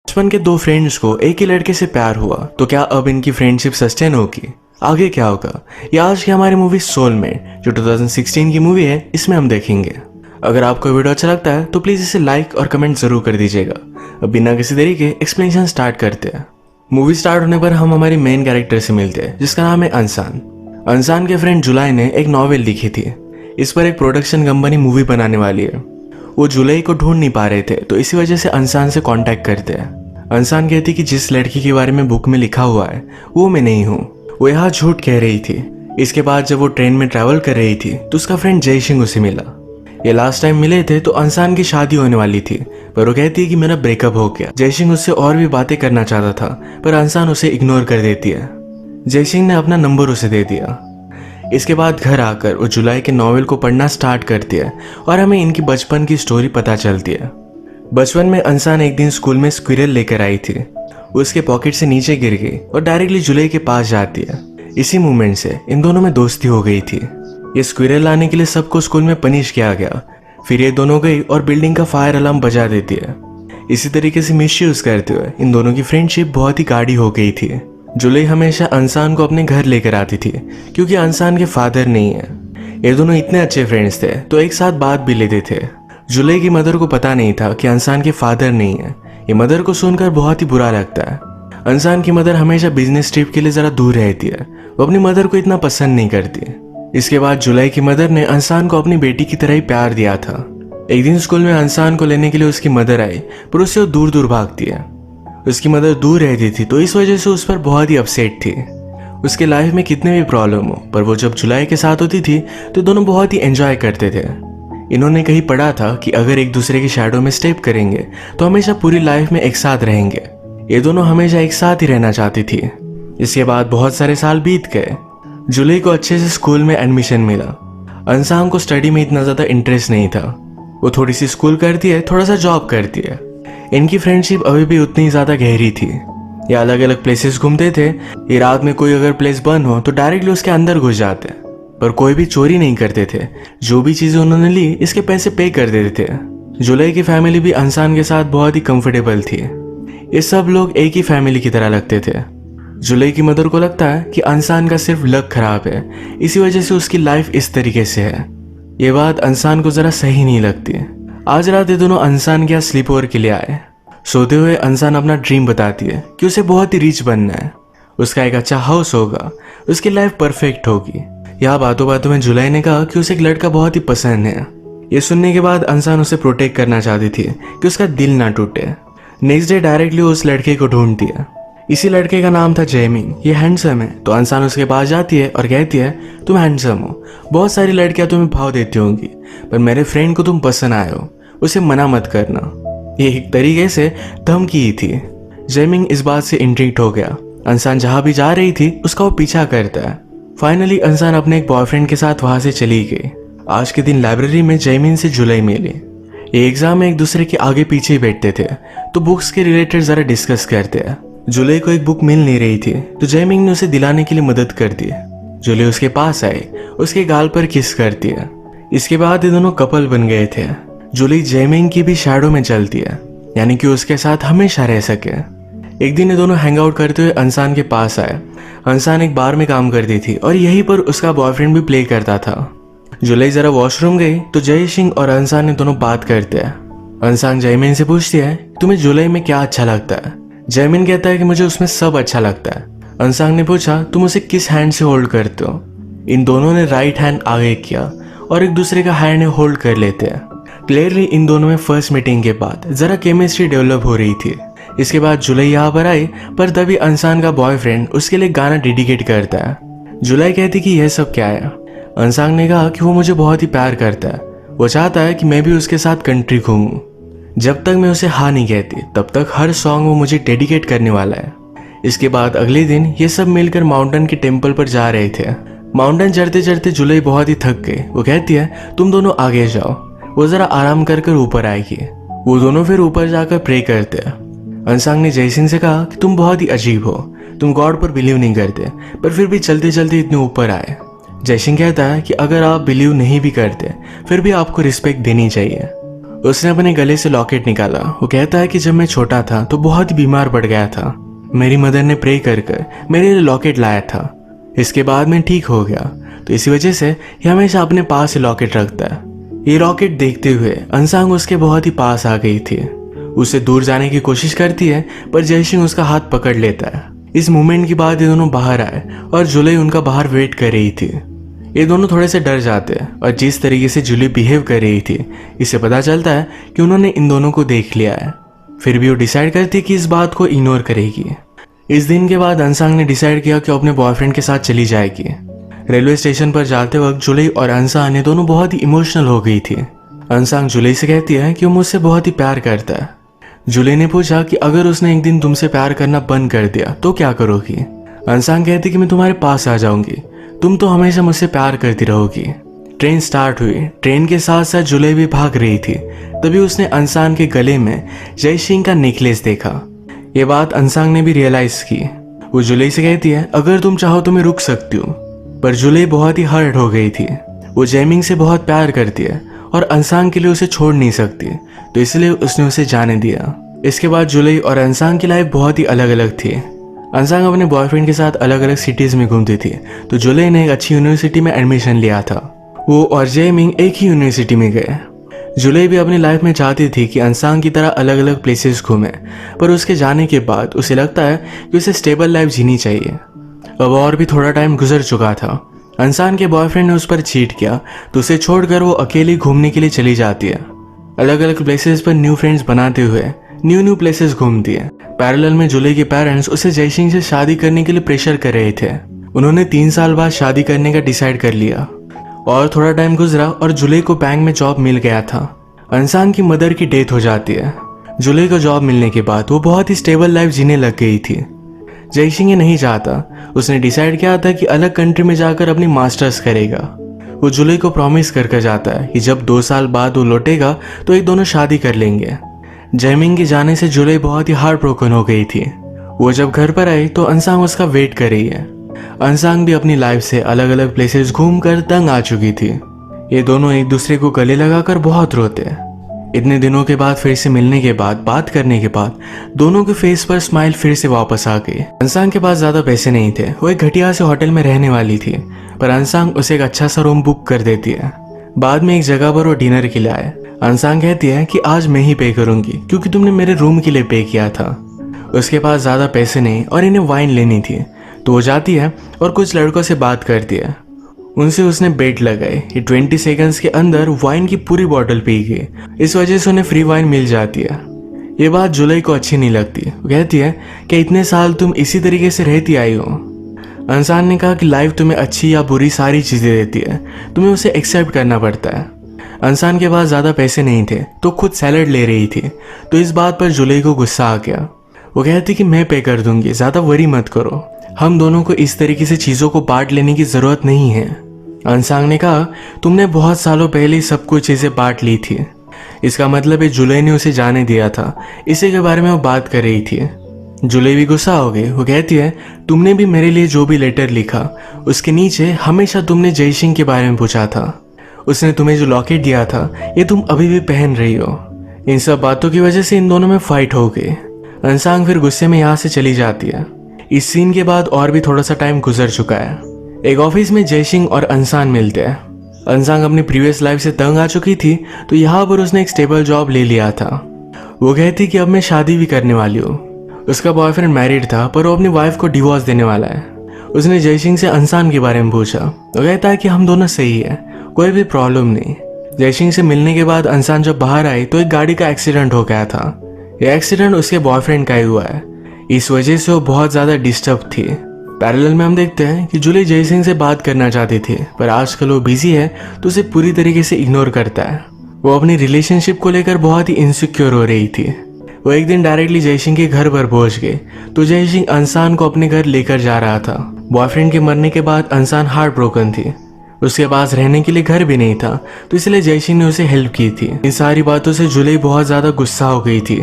बचपन के दो फ्रेंड्स को एक ही लड़के से प्यार हुआ, तो क्या अब इनकी फ्रेंडशिप सस्टेन होगी? आगे क्या होगा ये आज की हमारी मूवी सोलमेट जो 2016 की मूवी है, इसमें हम देखेंगे। अगर आपको वीडियो अच्छा लगता है तो प्लीज इसे लाइक और कमेंट जरूर कर दीजिएगा। अब बिना किसी देरी के एक्सप्लेनेशन स्टार्ट करते हैं। मूवी स्टार्ट होने पर हम हमारी मेन कैरेक्टर से मिलते हैं जिसका नाम है अंसान। अंसान के फ्रेंड जुलाई ने एक नॉवेल लिखी थी। इस पर एक प्रोडक्शन कंपनी मूवी बनाने वाली है। वो जुलाई को ढूंढ नहीं पा रहे थे, तो इसी वजह से अंसान से कांटेक्ट करते हैं। अंसान कहती कि जिस लड़की के बारे में बुक में लिखा हुआ है वो मैं नहीं हूँ। वो यहाँ झूठ कह रही थी। इसके बाद जब वो ट्रेन में ट्रैवल कर रही थी तो उसका फ्रेंड जय सिंह उसे मिला। ये लास्ट टाइम मिले थे तो अंसान की शादी होने वाली थी, पर वो कहती है कि मेरा ब्रेकअप हो गया। जय सिंह उससे और भी बातें करना चाहता था, पर अंसान उसे इग्नोर कर देती है। जय सिंह ने अपना नंबर उसे दे दिया। इसके बाद घर आकर वो जुलाई के नॉवेल को पढ़ना स्टार्ट करती है और हमें इनकी बचपन की स्टोरी पता चलती है। बचपन में अंसान एक दिन स्कूल में स्क्विरल लेकर आई थी। वो उसके पॉकेट से नीचे गिर गई और डायरेक्टली जुलाई के पास जाती है। इसी मूवमेंट से इन दोनों में दोस्ती हो गई थी। ये स्क्विरल लाने के लिए सबको स्कूल में पनिश किया गया। फिर ये दोनों गई और बिल्डिंग का फायर अलार्म बजा देती है। इसी तरीके से मिसयूज करते हुए इन दोनों की फ्रेंडशिप बहुत ही गाढ़ी हो गई थी। जुलाई हमेशा अंसान को अपने घर लेकर आती थी क्योंकि अंसान के फादर नहीं है। ये दोनों इतने अच्छे फ्रेंड्स थे तो एक साथ बात भी लेते थे। जुलाई की मदर को पता नहीं था कि अंसान के फादर नहीं है। ये मदर को सुनकर बहुत ही बुरा लगता है। अंसान की मदर हमेशा बिजनेस ट्रिप के लिए जरा दूर रहती है। वो अपनी मदर को इतना पसंद नहीं करती। इसके बाद जुलाई की मदर ने अंसान को अपनी बेटी की तरह ही प्यार दिया था। एक दिन स्कूल में अंसान को लेने के लिए उसकी मदर आई, पर उससे वो दूर दूर भागती है। उसकी मदर दूर रहती थी तो इस वजह से उस पर बहुत ही अपसेट थी। उसके लाइफ में कितने भी प्रॉब्लम हो, पर वो जब जुलाई के साथ होती थी तो दोनों बहुत ही एंजॉय करते थे। इन्होंने कहीं पढ़ा था कि अगर एक दूसरे की शैडो में स्टेप करेंगे तो हमेशा पूरी लाइफ में एक साथ रहेंगे। ये दोनों हमेशा एक साथ ही रहना चाहती थी। इसके बाद बहुत सारे साल बीत गए। जुलाई को अच्छे से स्कूल में एडमिशन मिला। अंसान को स्टडी में इतना ज्यादा इंटरेस्ट नहीं था। वो थोड़ी सी स्कूल करती है, थोड़ा सा जॉब करती है। इनकी फ्रेंडशिप अभी भी उतनी ज्यादा गहरी थी। ये अलग अलग प्लेसेस घूमते थे। ये रात में कोई अगर प्लेस बंद हो तो डायरेक्टली उसके अंदर घुस जाते, पर कोई भी चोरी नहीं करते थे। जो भी चीजें उन्होंने ली इसके पैसे पे कर देते थे। जुलाई की फैमिली भी अंसान के साथ बहुत ही कंफर्टेबल थी। ये सब लोग एक ही फैमिली की तरह लगते थे। जुलाई की मदर को लगता है कि अंसान का सिर्फ लक खराब है, इसी वजह से उसकी लाइफ इस तरीके से है। ये बात अंसान को जरा सही नहीं लगती। आज रात ये दोनों अंसान के यहाँ स्लीप ओवर के लिए आए। सोते हुए अंसान अपना ड्रीम बताती है कि उसे बहुत ही रिच बनना है। उसका एक अच्छा हाउस होगा, उसकी लाइफ परफेक्ट होगी। यहाँ बातों बातों में जुलाई ने कहा कि उसे एक लड़का बहुत ही पसंद है। ये सुनने के बाद अंसान उसे प्रोटेक्ट करना चाहती थी कि उसका दिल ना टूटे। नेक्स्ट डे डायरेक्टली उस लड़के को ढूंढती है। इसी लड़के का नाम था जयमिंग। ये हैंडसम है, तो अंसान उसके पास जाती है और कहती है तुम हैंडसम हो, बहुत सारी लड़कियां तुम्हें भाव देती होंगी, पर मेरे फ्रेंड को तुम पसंद आए हो, उसे मना मत करना। ये एक तरीके से धमकी ही थी। जयमिंग इस बात से इंट्रिग्ड हो गया। अंसान जहां भी जा रही थी उसका वो पीछा करता है। फाइनली अंसान अपने एक बॉयफ्रेंड के साथ वहां से चली गई। आज के दिन लाइब्रेरी में जयमिंग से जुलाई मिली। ये एग्जाम में एक दूसरे के आगे पीछे ही बैठते थे, तो बुक्स के रिलेटेड जरा डिस्कस करते हैं। जुलाई को एक बुक मिल नहीं रही थी, तो जयमिंग ने उसे दिलाने के लिए मदद कर दी। जुलाई उसके पास आई, उसके गाल पर किस करती है। इसके बाद ये दोनों कपल बन गए थे। जुलाई जयमिंग की भी शैडो में चलती है, यानी कि उसके साथ हमेशा रह सके। एक दिन ये दोनों हैंग आउट करते हुए अंसान के पास आए। अंसान एक बार में काम करती थी और यहीं पर उसका बॉयफ्रेंड भी प्ले करता था। जुलाई जरा वॉशरूम गई तो जय सिंह और अंसान ने दोनों बात करते हैं। अंसान जयमिन से पूछती है तुम्हें जुलाई में क्या अच्छा लगता है। जयमिन कहता है कि मुझे उसमें सब अच्छा लगता है। अंसान ने पूछा तुम उसे किस हैंड से होल्ड करते हो। इन दोनों ने राइट हैंड आगे किया और एक दूसरे का हैंड होल्ड कर लेते हैं। क्लियरली इन दोनों में फर्स्ट मीटिंग के बाद जरा केमिस्ट्री डेवलप हो रही थी। इसके बाद जुलाई यहाँ पर आई, पर तभी अंसान का बॉयफ्रेंड उसके लिए गाना डेडिकेट करता है। जुलाई कहती कि यह सब क्या है। अंसान ने कहा कि वो मुझे बहुत ही प्यार करता है। वो चाहता है कि मैं भी उसके साथ कंट्री घूमूं। जब तक मैं उसे हाँ नहीं कहती तब तक हर सॉन्ग वो मुझे डेडिकेट करने वाला है। इसके बाद अगले दिन ये सब मिलकर माउंटेन के टेम्पल पर जा रहे थे। माउंटेन चढ़ते चढ़ते जुलाई बहुत ही थक गई। वो कहती है तुम दोनों आगे जाओ, वो जरा आराम कर ऊपर आएगी। वो दोनों फिर ऊपर जाकर प्रे करते हैं। अंसान ने जयसिंह से कहा कि तुम बहुत ही अजीब हो, तुम गॉड पर बिलीव नहीं करते, पर फिर भी चलते चलते इतने ऊपर आए। जयसिंह कहता है कि अगर आप बिलीव नहीं भी करते फिर भी आपको रिस्पेक्ट देनी चाहिए। उसने अपने गले से लॉकेट निकाला। वो कहता है कि जब मैं छोटा था तो बहुत ही बीमार पड़ गया था। मेरी मदर ने प्रे कर कर मेरे लिए लॉकेट लाया था। इसके बाद मैं ठीक हो गया, तो इसी वजह से ये हमेशा अपने पास ही लॉकेट रखता है। ये लॉकेट देखते हुए अंसांग उसके बहुत ही पास आ गई थी। उससे दूर जाने की कोशिश करती है, पर जयसिंह उसका हाथ पकड़ लेता है। इस मोमेंट के बाद ये दोनों बाहर आए और जुलाई उनका बाहर वेट कर रही थी। ये दोनों थोड़े से डर जाते हैं और जिस तरीके से जुलाई बिहेव कर रही थी, इससे पता चलता है कि उन्होंने इन दोनों को देख लिया है। फिर भी वो डिसाइड करती है कि इस बात को इग्नोर करेगी। इस दिन के बाद अंसांग ने डिसाइड किया कि वो अपने बॉयफ्रेंड के साथ चली जाएगी। रेलवे स्टेशन पर जाते वक्त जुलाई और अंसांग ने दोनों बहुत ही इमोशनल हो गई थी। अंसांग जुलाई से कहती है कि वो मुझसे बहुत ही प्यार करता है। जुलाई ने पूछा कि अगर उसने एक दिन तुमसे प्यार करना बंद कर दिया तो क्या करोगी। अंसांग कहती कि मैं तुम्हारे पास आ जाऊंगी, तुम तो हमेशा मुझसे प्यार करती रहोगी। ट्रेन स्टार्ट हुई। ट्रेन के साथ साथ जुलाई भी भाग रही थी। तभी उसने अंसांग के गले में जयसिंह का नेकलेस देखा। ये बात अंसांग ने भी रियलाइज की। वो जुलाई से कहती है अगर तुम चाहो तो मैं रुक सकती हूँ, पर जुलाई बहुत ही हर्ट हो गई थी। वो जैमिंग से बहुत प्यार करती है और अंसांग के लिए उसे छोड़ नहीं सकती, तो इसलिए उसने उसे जाने दिया। इसके बाद जुलाई और अंसांग की लाइफ बहुत ही अलग अलग थी। अंसांग अपने बॉयफ्रेंड के साथ अलग अलग सिटीज में घूमती थी, तो जुलाई ने एक अच्छी यूनिवर्सिटी में एडमिशन लिया था। वो और जैमिंग एक ही यूनिवर्सिटी में गए। जुलाई भी अपनी लाइफ में चाहती थी कि अंसांग की तरह अलग अलग प्लेसेस घूमे, पर उसके जाने के बाद उसे लगता है कि उसे स्टेबल लाइफ जीनी चाहिए। अब और भी थोड़ा टाइम गुजर चुका था। अंसांग के बॉयफ्रेंड ने उस पर चीट किया, तो उसे छोड़कर वो अकेली घूमने के लिए चली जाती है। अलग अलग प्लेसेस पर न्यू फ्रेंड्स बनाते हुए न्यू प्लेसेस घूमती है। पैरेलल में जुलाई के पेरेंट्स उसे जयसिंह से शादी करने के लिए प्रेशर कर रहे थे। उन्होंने 3 साल बाद शादी करने का डिसाइड कर लिया। और थोड़ा टाइम गुजरा और जुलाई को बैंक में जॉब मिल गया था। अंसांग की मदर की डेथ हो जाती है। जुलाई को जॉब मिलने के बाद वो बहुत ही स्टेबल लाइफ जीने लग गई थी। जयसिंह ये नहीं चाहता। उसने डिसाइड किया था कि अलग कंट्री में जाकर अपनी मास्टर्स करेगा। वो जुलाई को प्रॉमिस करके जाता है कि जब 2 साल बाद वो लौटेगा तो ये दोनों शादी कर लेंगे। जैमिंग के जाने से जुलाई बहुत ही हार्ट ब्रोकन हो गई थी। वो जब घर पर आई तो अंसांग उसका वेट कर रही है। अंसांग भी अपनी लाइफ से अलग अलग प्लेसेस घूमकर तंग आ चुकी थी। ये दोनों एक दूसरे को गले लगाकर बहुत रोते हैं। इतने दिनों के बाद फिर से मिलने के बाद बात करने के बाद दोनों के फेस पर स्माइल फिर से वापस आ गई। अंसांग के पास ज्यादा पैसे नहीं थे। वो एक घटिया से होटल में रहने वाली थी, पर अंसांग उसे एक अच्छा सा रूम बुक कर देती है। बाद में एक जगह पर वो डिनर के लिए आए। अंसांग कहती है कि आज मैं ही पे करूंगी क्योंकि तुमने मेरे रूम के लिए पे किया था। उसके पास ज्यादा पैसे नहीं और इन्हें वाइन लेनी थी, तो वो जाती है और कुछ लड़कों से बात करती है। उनसे उसने बेट लगाई कि 20 सेकंड्स के अंदर वाइन की पूरी बोतल पी गई। इस वजह से उन्हें फ्री वाइन मिल जाती है। ये बात जुलाई को अच्छी नहीं लगती। वो कहती है कि इतने साल तुम इसी तरीके से रहती आई हो। अंसांग ने कहा कि लाइफ तुम्हें अच्छी या बुरी सारी चीजें देती है, तुम्हें उसे एक्सेप्ट करना पड़ता है। अंसांग के पास ज्यादा पैसे नहीं थे तो खुद सैलड ले रही थी, तो इस बात पर जुलाई को गुस्सा आ गया। वो कहती कि मैं पे कर दूंगी, ज्यादा वरी मत करो, हम दोनों को इस तरीके से चीजों को बांट लेने की जरूरत नहीं है। अंसांग ने कहा तुमने बहुत सालों पहले ही सब कुछ चीजें बांट ली थी। इसका मतलब है जुलाई ने उसे जाने दिया था, इसी के बारे में वो बात कर रही थी। जुलाई भी गुस्सा हो गई। वो कहती है तुमने भी मेरे लिए जो भी लेटर लिखा उसके नीचे हमेशा तुमने जयसिंह के बारे में पूछा था। उसने तुम्हें जो लॉकेट दिया था ये तुम अभी भी पहन रही हो। इन सब बातों की वजह से इन दोनों में फाइट हो गई। अंसांग फिर गुस्से में यहाँ से चली जाती है। इस सीन के बाद और भी थोड़ा सा टाइम गुजर चुका है। एक ऑफिस में जयसिंह और अंसांग मिलते हैं। अंसांग अपनी प्रीवियस लाइफ से तंग आ चुकी थी, तो यहाँ पर उसने एक स्टेबल जॉब ले लिया था। वो कहती कि अब मैं शादी भी करने वाली हूँ। उसका बॉयफ्रेंड मैरिड था, पर वो अपनी वाइफ को डिवोर्स देने वाला है। उसने जयसिंह से अंसांग के बारे में पूछा। वो कहता है कि हम दोनों सही है, कोई भी प्रॉब्लम नहीं। जयसिंह से मिलने के बाद अंसांग जब बाहर आई तो एक गाड़ी का एक्सीडेंट हो गया था। यह एक्सीडेंट उसके बॉयफ्रेंड का ही हुआ है। इस वजह से वो बहुत ज्यादा डिस्टर्ब थी। पैरेलल में हम देखते हैं कि जुलाई जयसिंह से बात करना चाहती थी, पर आजकल वो बिजी है तो उसे पूरी तरीके से इग्नोर करता है। वो अपनी रिलेशनशिप को लेकर बहुत ही इनसिक्योर हो रही थी। वो एक दिन डायरेक्टली जयसिंह के घर पर पहुंच गए, तो जयसिंह अंसांग को अपने घर लेकर जा रहा था। बॉयफ्रेंड के मरने के बाद अंसांग हार्ट ब्रोकन थी। उसके पास रहने के लिए घर भी नहीं था, तो इसलिए जयसिंह ने उसे हेल्प की थी। इन सारी बातों से जुलाई बहुत ज्यादा गुस्सा हो गई थी।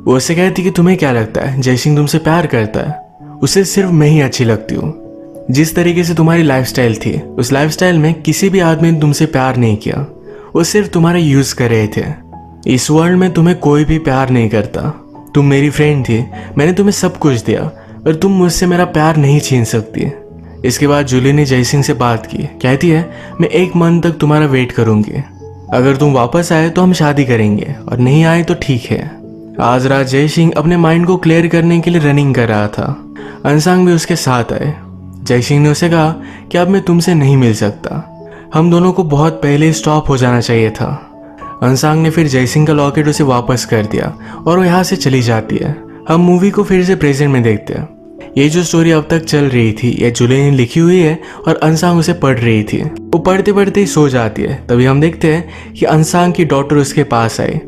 वो उससे कहती कि तुम्हें क्या लगता है जयसिंह तुमसे प्यार करता है? उसे सिर्फ मैं ही अच्छी लगती हूँ। जिस तरीके से तुम्हारी लाइफस्टाइल थी, उस लाइफस्टाइल में किसी भी आदमी ने तुमसे प्यार नहीं किया। वो सिर्फ तुम्हारा यूज कर रहे थे। इस वर्ल्ड में तुम्हें कोई भी प्यार नहीं करता। तुम मेरी फ्रेंड थी, मैंने तुम्हें सब कुछ दिया, पर तुम मुझसे मेरा प्यार नहीं छीन सकती। इसके बाद जूली ने जयसिंह से बात की। कहती है, मैं 1 मंथ तक तुम्हारा वेट करूंगी। अगर तुम वापस आए तो हम शादी करेंगे, और नहीं आए तो ठीक है। आज रात जयसिंह अपने माइंड को क्लियर करने के लिए रनिंग कर रहा था। अंसांग भी उसके साथ आए। जयसिंह ने उसे कहा कि अब मैं तुमसे नहीं मिल सकता, हम दोनों को बहुत पहले स्टॉप हो जाना चाहिए था। अंसांग ने फिर जयसिंह का लॉकेट उसे वापस कर दिया और वो यहाँ से चली जाती है। हम मूवी को फिर से प्रेजेंट में देखते हैं। ये जो स्टोरी अब तक चल रही थी ये जूली ने लिखी हुई है और अंसांग उसे पढ़ रही थी। वो पढ़ते पढ़ते ही सो जाती है। तभी हम देखते हैं कि अंसांग की डॉटर उसके पास आई।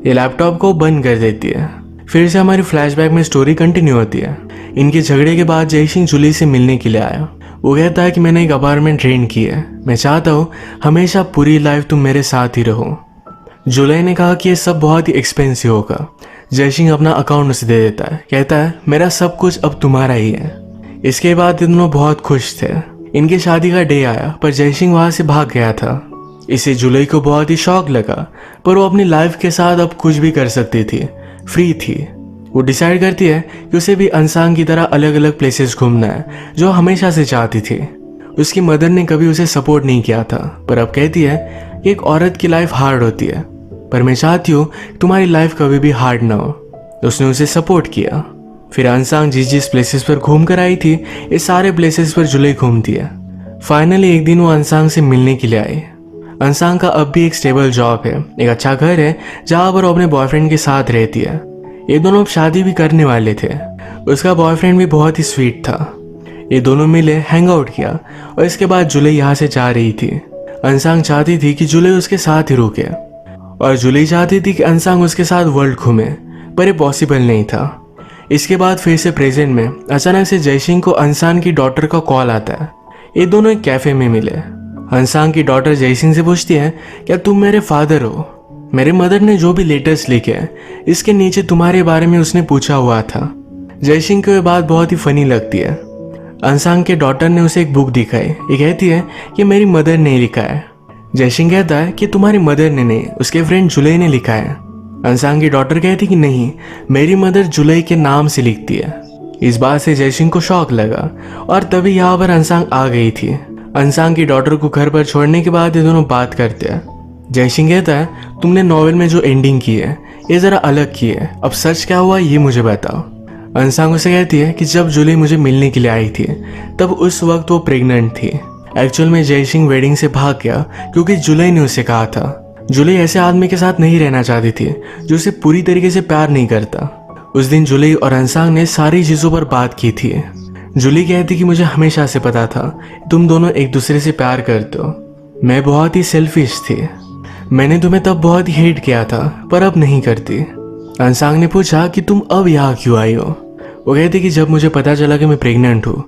ये लैपटॉप को बंद कर देती है। फिर से हमारी फ्लैशबैक में स्टोरी कंटिन्यू होती है। इनके झगड़े के बाद जयसिंह जूली से मिलने के लिए आया। वो कहता है कि मैंने एक अपार्टमेंट रेंट की है, मैं चाहता हूँ हमेशा पूरी लाइफ तुम मेरे साथ ही रहो। जूली ने कहा कि ये सब बहुत ही एक्सपेंसिव होगा। जयसिंह अपना अकाउंट उसे दे देता है। कहता है, मेरा सब कुछ अब तुम्हारा ही है। इसके बाद ये दोनों बहुत खुश थे। इनकी शादी का डे आया, पर जयसिंह वहां से भाग गया था। इसे जूली को बहुत ही शौक लगा, पर वो अपनी लाइफ के साथ अब कुछ भी कर सकती थी, फ्री थी। वो डिसाइड करती है कि उसे भी अंसांग की तरह अलग अलग प्लेसेस घूमना है, जो हमेशा से चाहती थी। उसकी मदर ने कभी उसे सपोर्ट नहीं किया था, पर अब कहती है कि एक औरत की लाइफ हार्ड होती है, पर मैं चाहती हूँ तुम्हारी लाइफ कभी भी हार्ड ना हो। उसने उसे सपोर्ट किया। फिर अंसांग जिस जिस प्लेसेस पर घूम कर आई थी, ये सारे प्लेसेस पर जूली घूमती है। फाइनली एक दिन वो अंसांग से मिलने के लिए आई। अंसांग का अब भी एक स्टेबल जॉब है, एक अच्छा घर है जहाँ पर वो अपने बॉयफ्रेंड के साथ रहती है। ये दोनों अब शादी भी करने वाले थे। उसका बॉयफ्रेंड भी बहुत ही स्वीट था। ये दोनों मिले, हैंग आउट किया, और इसके बाद जूली यहाँ से जा रही थी। अंसांग चाहती थी कि जूली उसके साथ ही रुके, और जूली चाहती थी कि अंसांग उसके साथ वर्ल्ड घूमे, पर ये पॉसिबल नहीं था। इसके बाद फिर से प्रेजेंट में अचानक से जयसिंह को अंसांग की डॉटर का कॉल आता है। ये दोनों एक कैफे में मिले। अंसांग की डॉटर जयसिंह से पूछती है, क्या तुम मेरे फादर हो? मेरे मदर ने जो भी लेटर्स लिखे हैं इसके नीचे तुम्हारे बारे में उसने पूछा हुआ था। जयसिंह को ये बात बहुत ही फनी लगती है। अंसांग के डॉटर ने उसे एक बुक दिखाई। ये कहती है कि मेरी मदर ने लिखा है। जयसिंह कहता है कि तुम्हारी मदर ने नहीं, उसके फ्रेंड जुलाई ने लिखा है। अंसांग की डॉटर कहती कि नहीं, मेरी मदर जुलाई के नाम से लिखती है। इस बात से जयसिंह को शॉक लगा, और तभी यहाँ पर अंसांग आ गई थी। अंसांग की डॉटर को घर पर छोड़ने के बाद ये दोनों बात करते हैं। जयसिंह कहता है, तुमने नॉवेल में जो एंडिंग की है ये जरा अलग की है, अब सच क्या हुआ ये मुझे बताओ। अंसांग उसे कहती है कि जब जूली मुझे मिलने के लिए आई थी तब उस वक्त वो प्रेग्नेंट थी। एक्चुअल में जयसिंह वेडिंग से भाग गया क्योंकि जूली ने उसे कहा था। जूली ऐसे आदमी के साथ नहीं रहना चाहती थी जो उसे पूरी तरीके से प्यार नहीं करता। उस दिन जूली और अंसांग ने सारी चीजों पर बात की थी। जूली कहती कि मुझे हमेशा से पता था तुम दोनों एक दूसरे से प्यार करते हो। मैं बहुत ही सेल्फिश थी, मैंने तुम्हें तब बहुत ही हेट किया था, पर अब नहीं करती। अंसांग ने पूछा कि तुम अब यहाँ क्यों आई हो? वो कहती कि जब मुझे पता चला कि मैं प्रेग्नेंट हूँ